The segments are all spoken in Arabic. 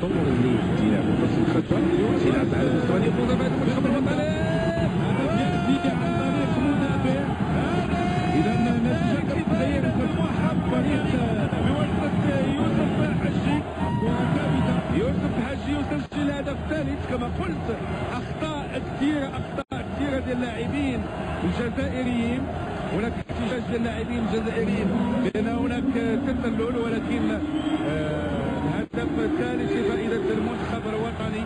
التطور اللي تيلعب كرة الخطة تيلعب على مستوى اليقظة بعد المنتخب الوطني. يأتي عن طريق مدافع. إذا نتيجة التغيير تتوحد فريق بواسطة يوسف حجي وثابتة. يوسف حجي يسجل الهدف الثالث. كما قلت أخطاء كثيرة ديال اللاعبين الجزائريين. هناك احتجاج ديال اللاعبين الجزائريين بأن هناك تسلل، ولكن الهدف الثالث لفائدة المنتخب الوطني.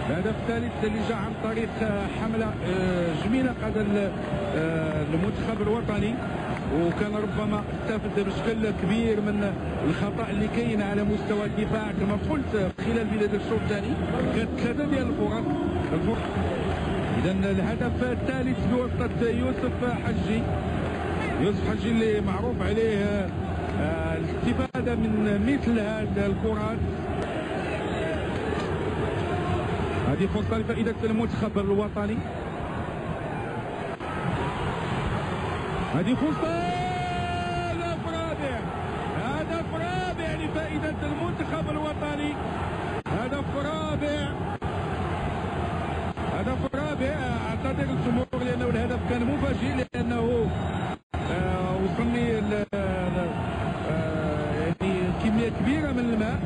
الهدف الثالث اللي جاء عن طريق حملة جميلة قاد المنتخب الوطني، وكان ربما استفد بشكل كبير من الخطأ اللي كاين على مستوى الدفاع. كما قلت خلال بداية الشوط الثاني كانت 3 ديال الفرص. إذا الهدف الثالث بواسطة يوسف حجي اللي معروف عليه الاستفادة من مثل هذه الكرات. هذه فرصة لفائدة المنتخب الوطني. هذه فرصة هدف رابع لفائدة المنتخب الوطني. هدف رابع اعتذر الجمهور لأنه الهدف كان مفاجئ، لأنه وصلني يعني كمية كبيرة من الماء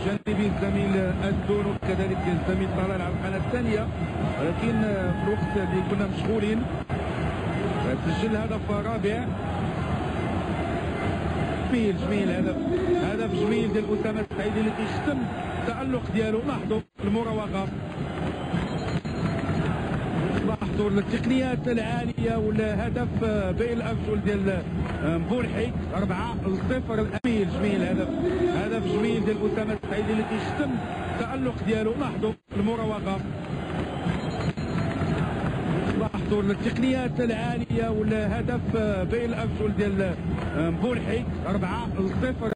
جانبي الزميل الدون وكذلك الزميل طلال على القناة الثانية، ولكن في الوقت اللي كنا مشغولين سجل هدف رابع. جميل هدف جميل ديال أسامة السعيدي اللي كيختم التألق ديالو. لاحظوا المراوغة، لاحظوا التقنيات العالية والهدف بين الأرجل ديال مبولحي 4-0. جميل هدف جميل ديال أسامة السعيدي اللي كيختم التألق ديالو. لاحظوا المراوغة، لاحظوا التقنيات العالية والهدف بين الأرجل ديال مبولحي 4-0.